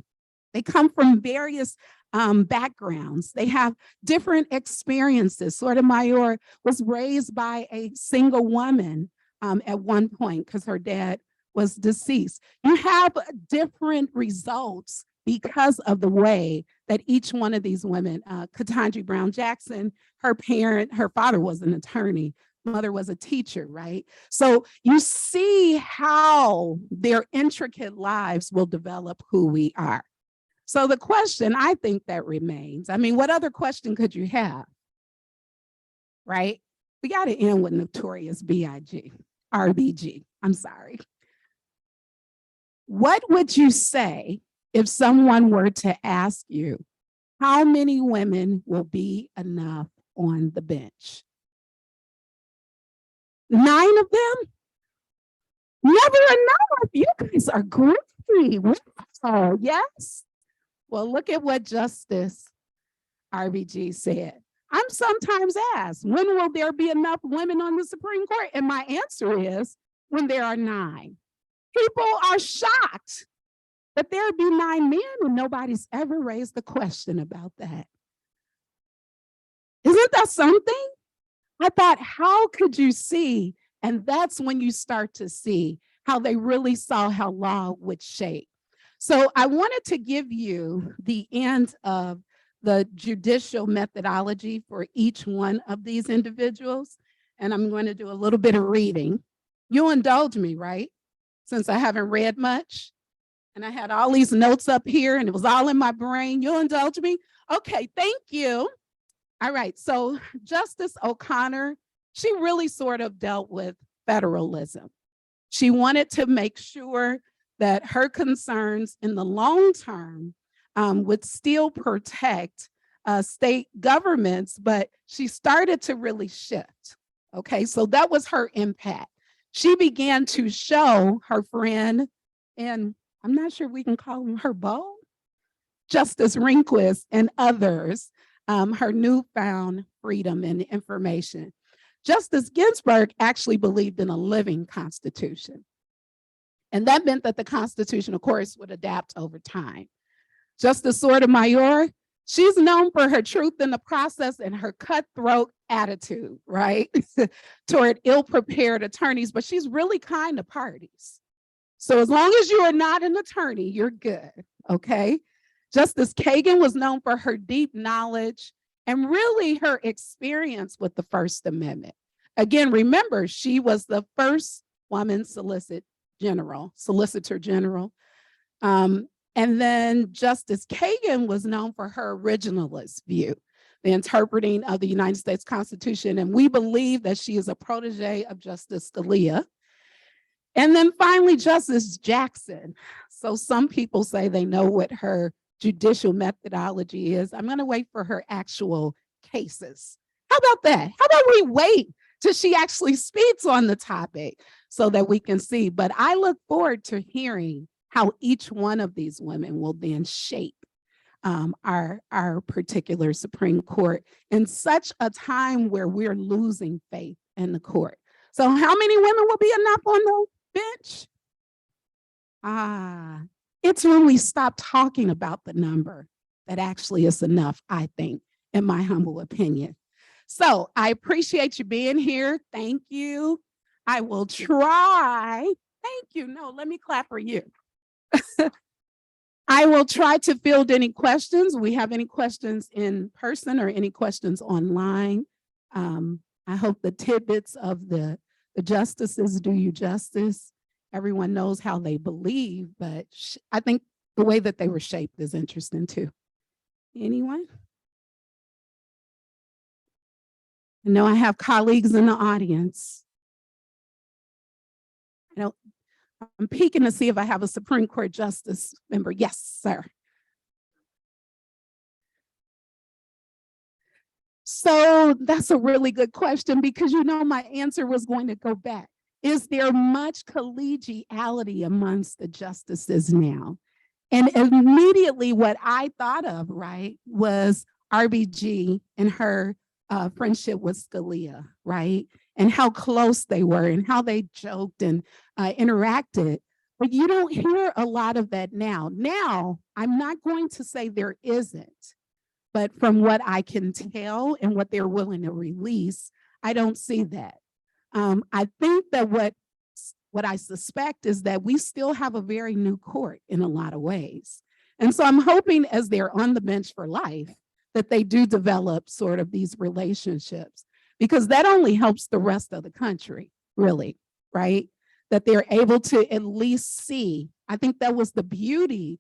They come from various backgrounds. They have different experiences. Sotomayor was raised by a single woman at one point because her dad was deceased. You have different results because of the way that each one of these women, Ketanji Brown Jackson, her father was an attorney, mother was a teacher, right? So you see how their intricate lives will develop who we are. So the question I think that remains, I mean, what other question could you have, right? We got to end with Notorious B.I.G., RBG, I'm sorry. What would you say if someone were to ask you, how many women will be enough on the bench? 9 of them? Never enough. You guys are great. Wow. Yes. Well, look at what Justice RBG said. I'm sometimes asked, when will there be enough women on the Supreme Court? And my answer is, when there are 9. People are shocked that there be 9 men and nobody's ever raised the question about that. Isn't that something? I thought, how could you see? And that's when you start to see how they really saw how law would shape. So I wanted to give you the end of the judicial methodology for each one of these individuals. And I'm going to do a little bit of reading. You'll indulge me, right? Since I haven't read much. And I had all these notes up here and it was all in my brain. You'll indulge me? Okay, thank you. All right, so Justice O'Connor, she really sort of dealt with federalism. She wanted to make sure that her concerns in the long term would still protect state governments, but she started to really shift. Okay, so that was her impact. She began to show her friend, and I'm not sure we can call him her beau, Justice Rehnquist and others, her newfound freedom and information. Justice Ginsburg actually believed in a living constitution. And that meant that the Constitution, of course, would adapt over time. Justice Sotomayor, she's known for her truth in the process and her cutthroat attitude, right? Toward ill-prepared attorneys, but she's really kind to parties. So as long as you are not an attorney, you're good, okay? Justice Kagan was known for her deep knowledge and really her experience with the First Amendment. Again, remember, she was the first woman solicitor general. And then Justice Kagan was known for her originalist view, the interpreting of the United States Constitution. And we believe that she is a protege of Justice Scalia. And then finally, Justice Jackson. So some people say they know what her judicial methodology is. I'm going to wait for her actual cases. How about that? How about we wait till she actually speaks on the topic so that we can see? But I look forward to hearing how each one of these women will then shape our particular Supreme Court in such a time where we're losing faith in the court. So how many women will be enough on the bench? It's when we stop talking about the number that actually is enough, I think, in my humble opinion. So I appreciate you being here. Thank you. I will try. Thank you. No, let me clap for you. I will try to field any questions. We have any questions in person or any questions online. I hope the tidbits of the justices do you justice. Everyone knows how they believe, but I think the way that they were shaped is interesting too. Anyone? I know I have colleagues in the audience. I'm peeking to see if I have a Supreme Court justice member. Yes, sir. So that's a really good question because my answer was going to go back. Is there much collegiality amongst the justices now? And immediately what I thought of, right, was RBG and her friendship with Scalia, right? And how close they were and how they joked and interacted. But you don't hear a lot of that now. Now, I'm not going to say there isn't, but from what I can tell and what they're willing to release, I don't see that. I think that what I suspect is that we still have a very new court in a lot of ways. And so I'm hoping as they're on the bench for life, that they do develop sort of these relationships, because that only helps the rest of the country, really, right? That they're able to at least see. I think that was the beauty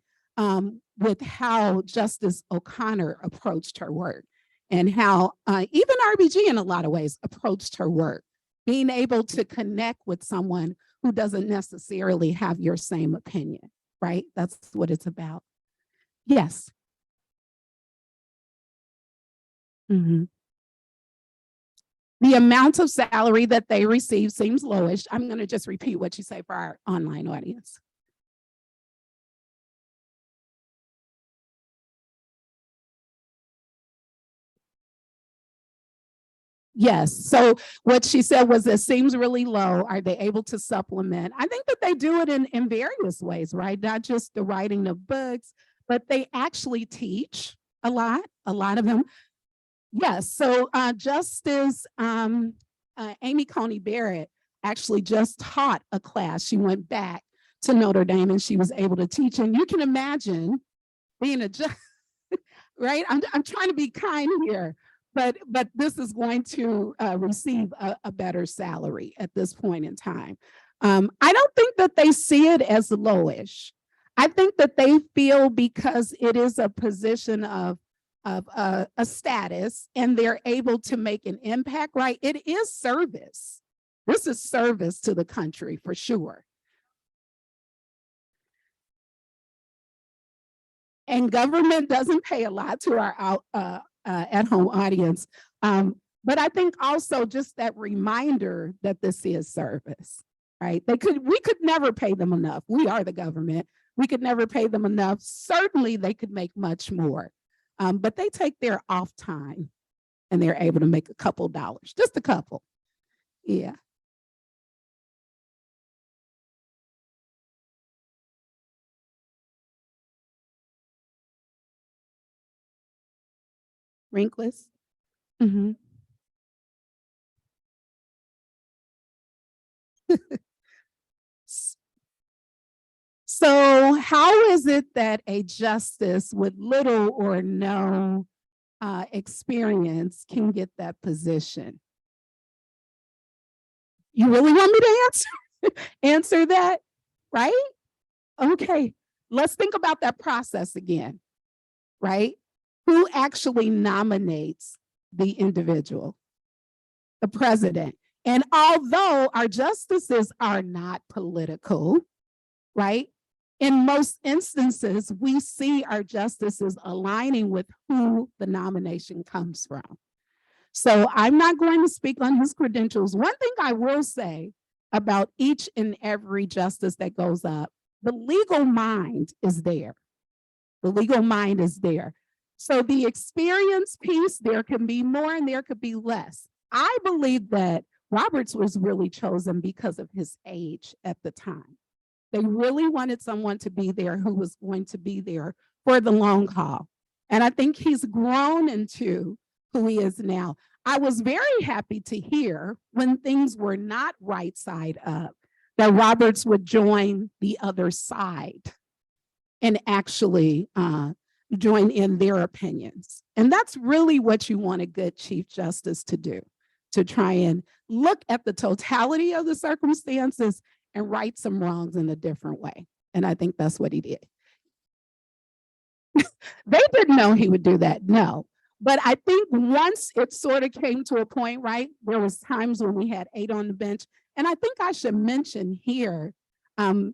with how Justice O'Connor approached her work and how even RBG in a lot of ways approached her work, being able to connect with someone who doesn't necessarily have your same opinion, right? That's what it's about. Yes. Mm-hmm. The amount of salary that they receive seems lowish. I'm going to just repeat what you say for our online audience. Yes. So what she said was, it seems really low. Are they able to supplement? I think that they do it in various ways, right? Not just the writing of books, but they actually teach a lot of them. Yes. So Justice Amy Coney Barrett actually just taught a class. She went back to Notre Dame and she was able to teach. And you can imagine being a judge, right? I'm trying to be kind here, but this is going to receive a better salary at this point in time. I don't think that they see it as lowish. I think that they feel because it is a position of a status and they're able to make an impact, right? It is service. This is service to the country for sure. And government doesn't pay a lot to our at-home audience. But I think also just that reminder that this is service, right? We could never pay them enough. We are the government. We could never pay them enough. Certainly they could make much more. But they take their off time and they're able to make a couple dollars, just a couple. Yeah. Rinkless. Mm-hmm. So how is it that a justice with little or no experience can get that position? You really want me to answer that, right? Okay, let's think about that process again, right? Who actually nominates the individual? The president. And although our justices are not political, right? In most instances, we see our justices aligning with who the nomination comes from. So I'm not going to speak on his credentials. One thing I will say about each and every justice that goes up, the legal mind is there. The legal mind is there. So the experience piece, there can be more and there could be less. I believe that Roberts was really chosen because of his age at the time. They really wanted someone to be there who was going to be there for the long haul. And I think he's grown into who he is now. I was very happy to hear when things were not right side up, that Roberts would join the other side and actually join in their opinions. And that's really what you want a good Chief Justice to do, to try and look at the totality of the circumstances and right some wrongs in a different way. And I think that's what he did. They didn't know he would do that, no. But I think once it sort of came to a point, right, there was times when we had 8 on the bench. And I think I should mention here,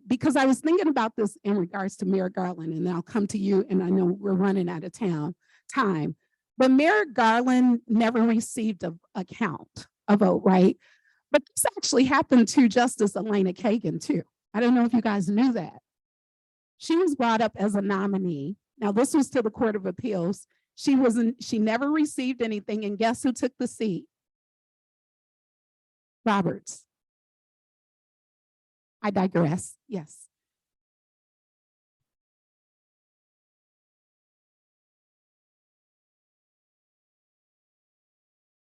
because I was thinking about this in regards to Merrick Garland, and I'll come to you, and I know we're running out of time. But Merrick Garland never received a vote, right? But this actually happened to Justice Elena Kagan too. I don't know if you guys knew that. She was brought up as a nominee. Now this was to the Court of Appeals. She never received anything, and guess who took the seat? Roberts. I digress, yes.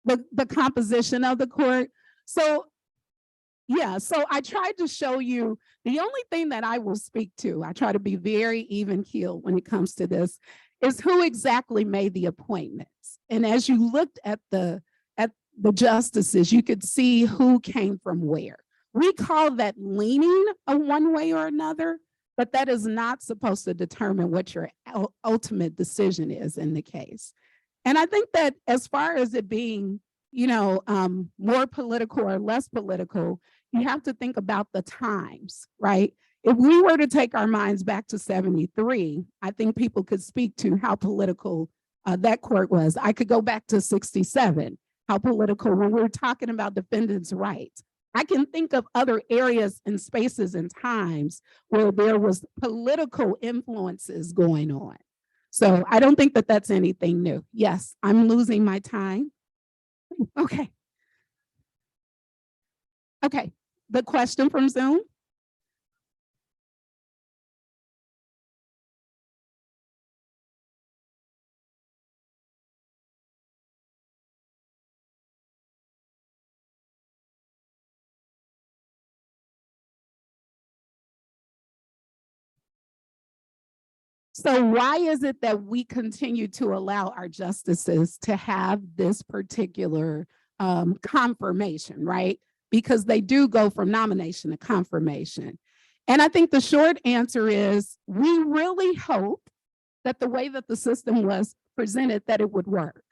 The composition of the court. So yeah, so I tried to show you the only thing that I will speak to, I try to be very even keeled when it comes to this, is who exactly made the appointments. And as you looked at the justices, you could see who came from where. We call that leaning a one way or another, but that is not supposed to determine what your ultimate decision is in the case. And I think that as far as it being, more political or less political, you have to think about the times, right? If we were to take our minds back to 73, I think people could speak to how political that court was. I could go back to 67, how political when we were talking about defendants' rights. I can think of other areas and spaces and times where there was political influences going on. So I don't think that that's anything new. Yes, I'm losing my time. Okay. Okay, the question from Zoom. So why is it that we continue to allow our justices to have this particular confirmation, right? Because they do go from nomination to confirmation. And I think the short answer is we really hope that the way that the system was presented, that it would work.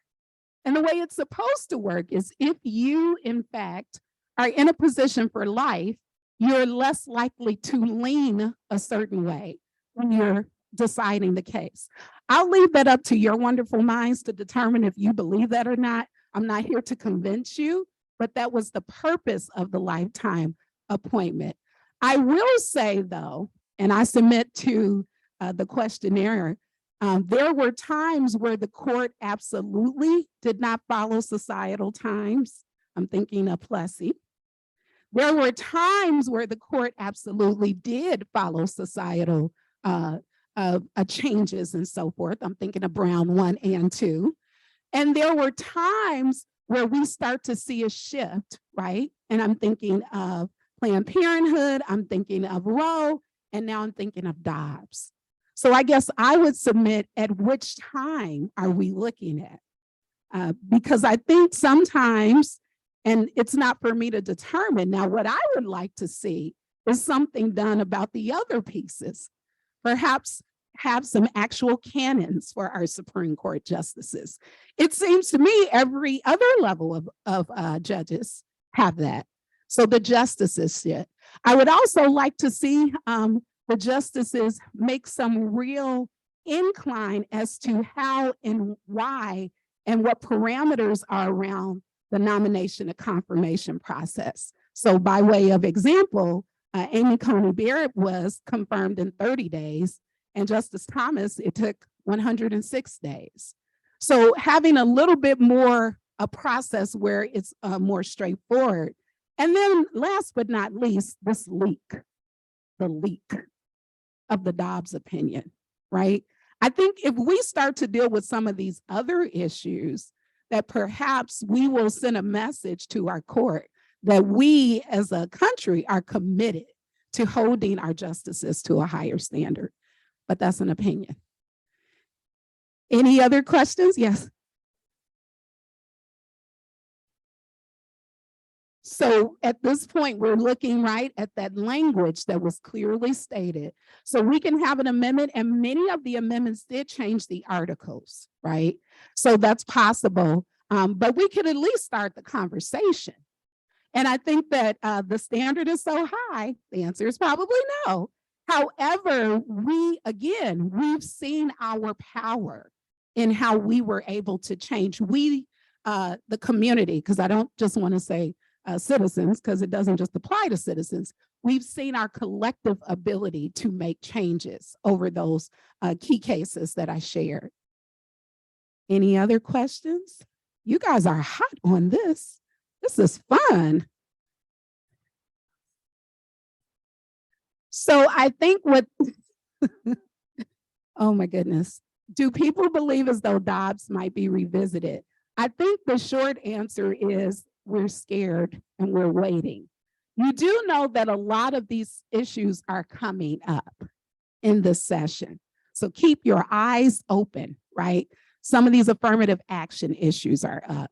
And the way it's supposed to work is if you, in fact, are in a position for life, you're less likely to lean a certain way when you're deciding the case. I'll leave that up to your wonderful minds to determine if you believe that or not. I'm not here to convince you, but that was the purpose of the lifetime appointment. I will say though, and I submit to the questionnaire, there were times where the court absolutely did not follow societal times. I'm thinking of Plessy. There were times where the court absolutely did follow societal changes and so forth. I'm thinking of Brown 1 and 2. And there were times where we start to see a shift, right? And I'm thinking of Planned Parenthood, I'm thinking of Roe, And now I'm thinking of Dobbs. So I guess I would submit, at which time are we looking at? Because I think sometimes, and it's not for me to determine. Now, what I would like to see is something done about the other pieces. Perhaps have some actual canons for our Supreme Court justices. It seems to me every other level of judges have that. So the justices should. I would also like to see the justices make some real incline as to how and why and what parameters are around the nomination and confirmation process. So by way of example, Amy Coney Barrett was confirmed in 30 days, and Justice Thomas, it took 106 days. So having a little bit more a process where it's more straightforward. And then last but not least, this leak, the leak of the Dobbs opinion, right? I think if we start to deal with some of these other issues, that perhaps we will send a message to our court that we as a country are committed to holding our justices to a higher standard. But that's an opinion. Any other questions? Yes. So at this point, we're looking right at that language that was clearly stated. So we can have an amendment, and many of the amendments did change the articles, right? So that's possible, but we could at least start the conversation. And I think that the standard is so high, the answer is probably no. However, we've seen our power in how we were able to change. We, the community, because I don't just want to say citizens, because it doesn't just apply to citizens. We've seen our collective ability to make changes over those key cases that I shared. Any other questions? You guys are hot on this. This is fun. So I think what, oh my goodness. Do people believe as though Dobbs might be revisited? I think the short answer is we're scared and we're waiting. You do know that a lot of these issues are coming up in this session. So keep your eyes open, right? Some of these affirmative action issues are up.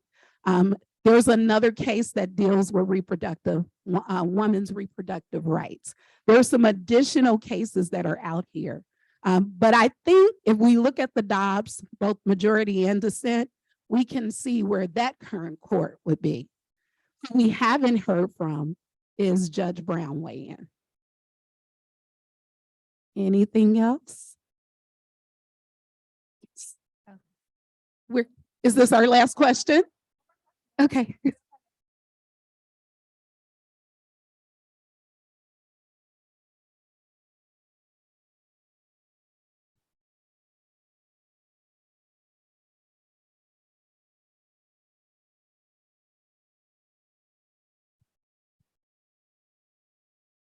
There's another case that deals with women's reproductive rights. There's some additional cases that are out here. But I think if we look at the Dobbs, both majority and dissent, we can see where that current court would be. Who we haven't heard from is Judge Brown weigh in. Anything else? Is this our last question? Okay.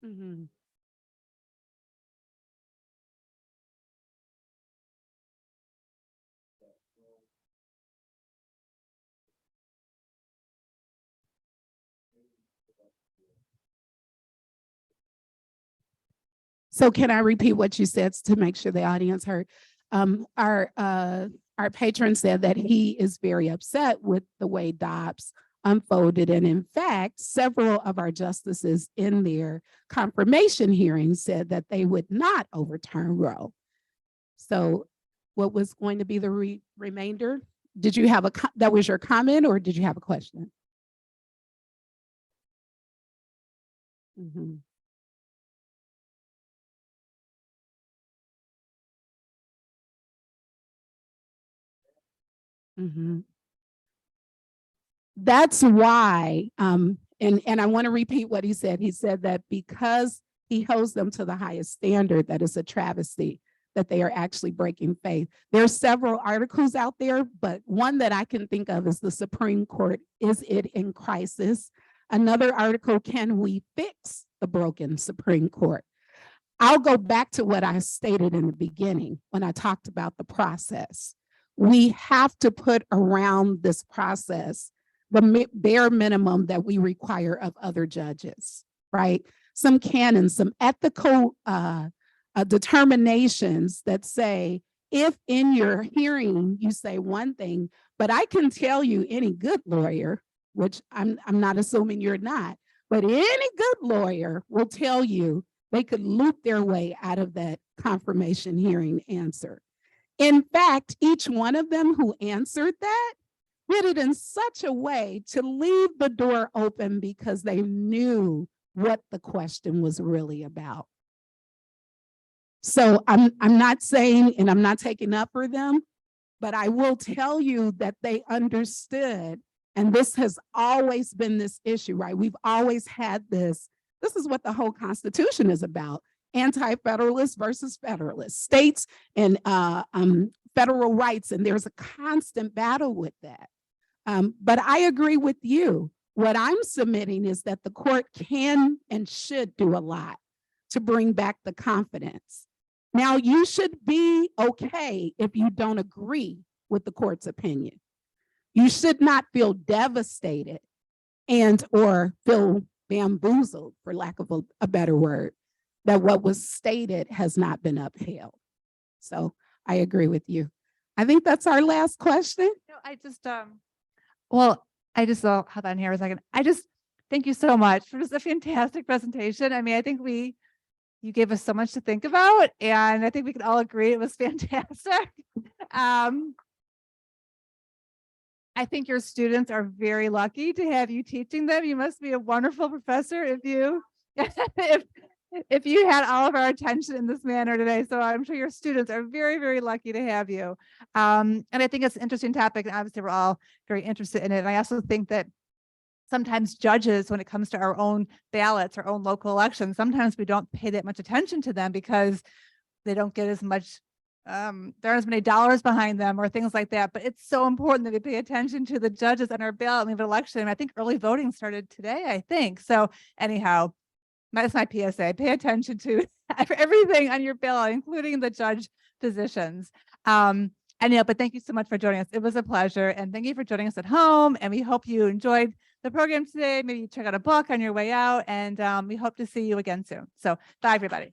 Mm-hmm. So can I repeat what you said to make sure the audience heard? Our patron said that he is very upset with the way Dobbs unfolded. And in fact, several of our justices in their confirmation hearings said that they would not overturn Roe. So what was going to be the remainder? Did you have that was your comment, or did you have a question? Mm-hmm. Mm-hmm. That's why, and I want to repeat what he said. He said that because he holds them to the highest standard, that it's a travesty that they are actually breaking faith. There are several articles out there, but one that I can think of is the Supreme Court, is it in crisis? Another article, can we fix the broken Supreme Court? I'll go back to what I stated in the beginning when I talked about the process. We have to put around this process the bare minimum that we require of other judges, right? Some canons, some ethical determinations that say, if in your hearing you say one thing, but I can tell you any good lawyer, which I'm not assuming you're not, but any good lawyer will tell you they could loop their way out of that confirmation hearing answer. In fact, each one of them who answered that did it in such a way to leave the door open because they knew what the question was really about. So I'm not saying, and I'm not taking up for them, but I will tell you that they understood, and this has always been this issue, right? We've always had this. This is what the whole Constitution is about: anti-federalist versus federalist, states and federal rights, and there's a constant battle with that. But I agree with you. What I'm submitting is that the court can and should do a lot to bring back the confidence. Now, you should be okay if you don't agree with the court's opinion. You should not feel devastated and or feel bamboozled, for lack of a better word, that what was stated has not been upheld. So I agree with you. I think that's our last question. No, I just, I'll hop on here a second. I just thank you so much for just a fantastic presentation. I mean, I think you gave us so much to think about, and I think we can all agree it was fantastic. I think your students are very lucky to have you teaching them. You must be a wonderful professor if you if you had all of our attention in this manner today. So I'm sure your students are very, very lucky to have you. And I think it's an interesting topic, and obviously we're all very interested in it. And I also think that sometimes judges, when it comes to our own ballots, our own local elections, sometimes we don't pay that much attention to them because they don't get as much, there aren't as many dollars behind them or things like that. But it's so important that we pay attention to the judges on our ballot in the election. And I think early voting started today, I think. So anyhow, that's my PSA. Pay attention to everything on your ballot, including the judge positions. But thank you so much for joining us. It was a pleasure. And thank you for joining us at home. And we hope you enjoyed the program today. Maybe you check out a book on your way out. And we hope to see you again soon. So bye, everybody.